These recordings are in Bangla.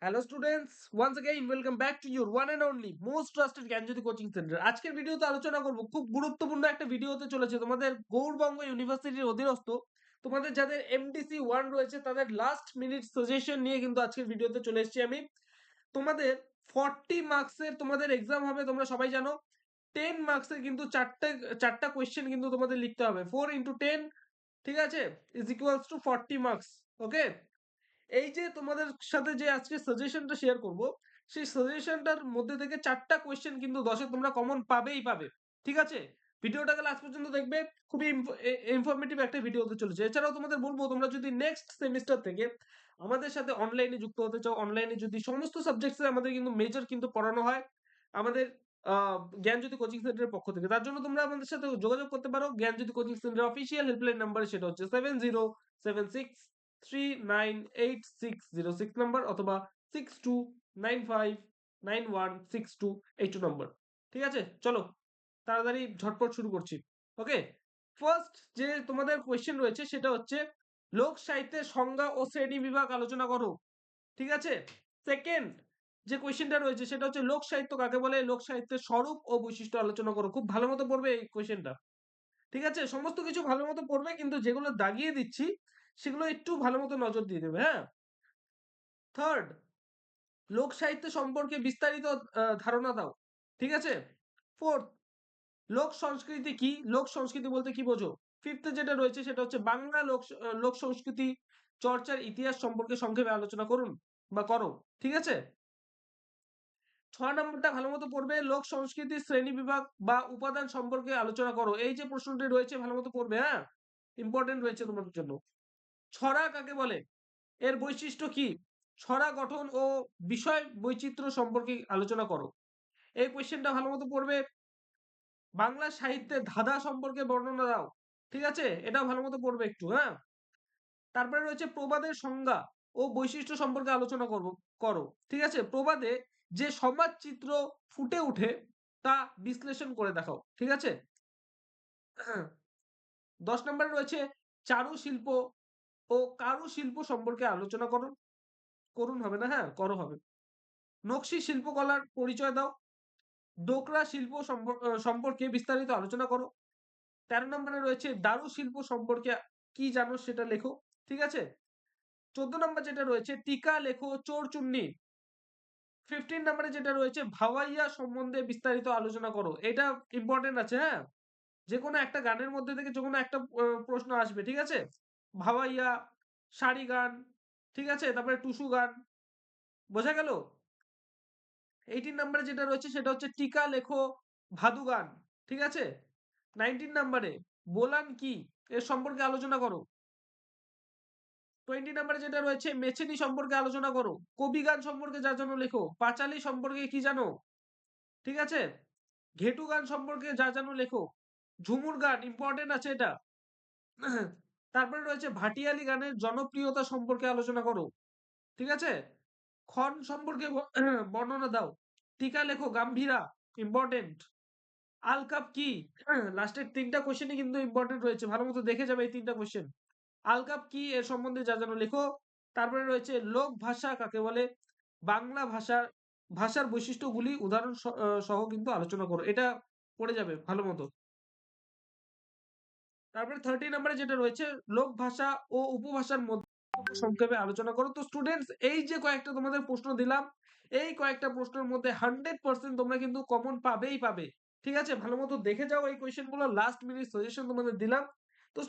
Hello students, once again welcome back to your one and only most trusted Gyanjyoti coaching centre. আজকের ভিডিওতে আলোচনা করব, খুব গুরুত্বপূর্ণ একটা ভিডিও হতে চলেছে। তোমাদের গৌড়বঙ্গ ইউনিভার্সিটির অধীনস্থ তোমাদের যাদের এমডিসি 1 রয়েছে তাদের লাস্ট মিনিট সাজেশন নিয়ে কিন্তু আজকের ভিডিওতে চলে এসেছি আমি। তোমাদের 40 মার্কসের তোমাদের এক্সাম হবে, তোমরা সবাই জানো। 10 মার্কসের কিন্তু চারটা কোয়েশ্চেন কিন্তু তোমাদের লিখতে হবে। 4 × 10, ঠিক আছে, ইজ ইকুয়ালস টু 40 মার্কস। ওকে, এই যে তোমাদের সাথে যে আজকে সাজেশনটা শেয়ার করব, সেই সাজেশনটার মধ্যে থেকে চারটা কোয়েশ্চেন কিন্তু 10-এ তোমরা কমন পাবেই পাবে। ঠিক আছে, ভিডিওটাকে লাস্ট পর্যন্ত দেখবে, খুবই ইনফরমেটিভ একটা ভিডিও হতে চলেছে। এছাড়াও তোমাদের বলবো, তোমরা যদি নেক্সট সেমিস্টার থেকে আমাদের সাথে অনলাইনে যুক্ত হতে চাও, অনলাইনে যদি সমস্ত সাবজেক্টসে আমাদের কিন্তু মেজর কিন্তু পড়ানো হয় আমাদের জ্ঞানজ্যোতি কোচিং সেন্টারের পক্ষ থেকে। তার জন্য তোমরা আমাদের সাথে যোগাযোগ করতে পারো Gyanjyoti coaching centre official helpline number, সেটা হচ্ছে 7076398606 নাম্বার, অথবা 6295916282 নাম্বার। ঠিক আছে, চলো তাড়াতাড়ি ঝটপট শুরু করছি। ওকে, ফার্স্ট যে তোমাদের কোয়েশ্চেন রয়েছে সেটা হচ্ছে লোক সাহিত্যের সংজ্ঞা ও শ্রেণী বিভাগ আলোচনা করো। ঠিক আছে, সেকেন্ড যে কোয়েশ্চেনটা রয়েছে সেটা হচ্ছে লোক সাহিত্য কাকে বলে, লোক সাহিত্যের স্বরূপ ও বৈশিষ্ট্য আলোচনা করো। খুব ভালো মতো পড়বে এই কোয়েশ্চেনটা। ঠিক আছে, সমস্ত কিছু ভালো মতো পড়বে, কিন্তু যেগুলো দাগিয়ে দিচ্ছি সেগুলো একটু ভালো মতো নজর দিয়ে দেবে। হ্যাঁ, থার্ড, লোক সাহিত্য সম্পর্কে বিস্তারিত ধারণা দাও। ঠিক আছে, ফোর্থ, লোক সংস্কৃতি কি, লোক সংস্কৃতি বলতে কি বোঝো। ফিফথ যেটা রয়েছে সেটা হচ্ছে বাংলা লোক সংস্কৃতি চর্চার ইতিহাস সম্পর্কে সংক্ষেপে আলোচনা করুন বা করো। ঠিক আছে, 6 নম্বরটা ভালো মতো পড়বে, লোক সংস্কৃতির শ্রেণী বিভাগ বা উপাদান সম্পর্কে আলোচনা করো। এই যে প্রশ্নটি রয়েছে ভালো মতো পড়বে। হ্যাঁ, ইম্পর্টেন্ট রয়েছে তোমাদের জন্য। ছড়া কাকে বলে, এর বৈশিষ্ট্য কি, ছড়া গঠন ও বিষয় বৈচিত্র্য সম্পর্কে আলোচনা করো। এই কোয়েশ্চেনটা ভালো মতো পড়বে। বাংলা সাহিত্যের ধাঁধা সম্পর্কে বর্ণনা দাও। ঠিক আছে, এটা ভালো মতো পড়বে একটু। হ্যাঁ, তারপরে রয়েছে প্রবাদের সংজ্ঞা ও বৈশিষ্ট্য সম্পর্কে আলোচনা করো। ঠিক আছে, প্রবাদে যে সমাজ চিত্র ফুটে ওঠে তা বিশ্লেষণ করে দেখাও। ঠিক আছে, 10 নম্বরে রয়েছে চারুশিল্প ও কারুশিল্প সম্পর্কে আলোচনা করুন হবে না, হ্যাঁ করো হবে। নকশি শিল্পকলার পরিচয় দাও। ডোকরা শিল্প সম্পর্কে বিস্তারিত আলোচনা করো। 13 নম্বরে রয়েছে দারু শিল্প সম্পর্কে কি জানো সেটা লেখো। ঠিক আছে, 14 নম্বর যেটা রয়েছে টিকা লেখো চোরচুন্নি। 15 নম্বরে যেটা রয়েছে ভাওয়াইয়া সম্বন্ধে বিস্তারিত আলোচনা করো। এটা ইম্পর্টেন্ট আছে। হ্যাঁ, যে কোনো একটা গানের মধ্যে থেকে যে কোনো একটা প্রশ্ন আসবে। ঠিক আছে, ভাওয়াইয়া, সারি গান, ঠিক আছে, তারপরে টুসু গান, বোঝা গেল। 18 নম্বরে যেটা রয়েছে সেটা হচ্ছে টিকা লেখো ভাদু গান। ঠিক আছে, 19 নম্বরে বোলান কি এর সম্পর্কে আলোচনা করো। 20 নম্বরে যেটা রয়েছে মেছেনি সম্পর্কে আলোচনা করো। কবি গান সম্পর্কে যা জানো লেখো। পাঁচালী সম্পর্কে কি জানো। ঠিক আছে, ঘেটু গান সম্পর্কে যা জানো লেখো। ঝুমুর গান ইম্পর্টেন্ট আছে এটা। তারপরে রয়েছে ভাটিয়ালি গানের জনপ্রিয়তা সম্পর্কে আলোচনা করো। ঠিক আছে, খন সম্পর্কে বর্ণনা দাও। টিকা লেখো গাম্ভীরা, ইম্পর্টেন্ট। আলকাপ কি, লাস্টের 3টা কোশ্চেনই কিন্তু ইম্পর্টেন্ট রয়েছে, ভালো মতো দেখে যাবে এই 3টা কোশ্চেন। আলকাপ কি এর সম্বন্ধে যা জানো লেখো। তারপরে রয়েছে লোক ভাষা কাকে বলে, বাংলা ভাষার বৈশিষ্ট্যগুলি উদাহরণ সহ কিন্তু আলোচনা করো। এটা পড়ে যাবে ভালো মতো। তারপরে 30 নম্বরে যেটা রয়েছে লোক ভাষা ও উপভাষার মধ্যে সংক্ষেপে আলোচনা করো। তো স্টুডেন্টস, এই যে কয়েকটা তোমাদের প্রশ্ন দিলাম, এই কয়েকটা প্রশ্নের মধ্যে 100% তোমরা কিন্তু কমন পাবেই পাবে। ঠিক আছে, ভালো মতো দেখে যাও এই কোয়েশ্চেনগুলো, লাস্ট মিনিট সাজেশন তোমাদের দিলাম। তো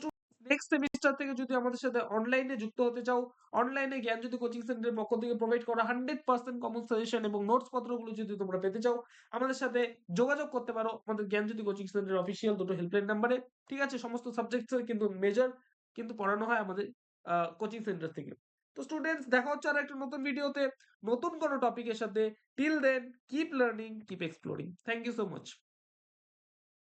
নেক্সট সেমিস্টার থেকে যদি আমাদের সাথে অনলাইনে যুক্ত হতে চাও, অনলাইনে জ্ঞানজ্যোতি কোচিং সেন্টারের পক্ষ থেকে প্রোভাইড করা 100% কমন সাজেশন এবং নোটস পত্রগুলো যদি তোমরা পেতে চাও, আমাদের সাথে যোগাযোগ করতে পারো আমাদের জ্ঞানজ্যোতি কোচিং সেন্টারের অফিসিয়াল দুটো হেল্পলাইন নাম্বারে। ঠিক আছে, সমস্ত সাবজেক্টসের কিন্তু মেজর কিন্তু পড়ানো হয় আমাদের কোচিং সেন্টার থেকে। তো স্টুডেন্টস, দেখা হচ্ছে আর একটা নতুন ভিডিওতে নতুন কোনো টপিকের সাথে। Till then, keep learning, keep exploring. Thank you so much.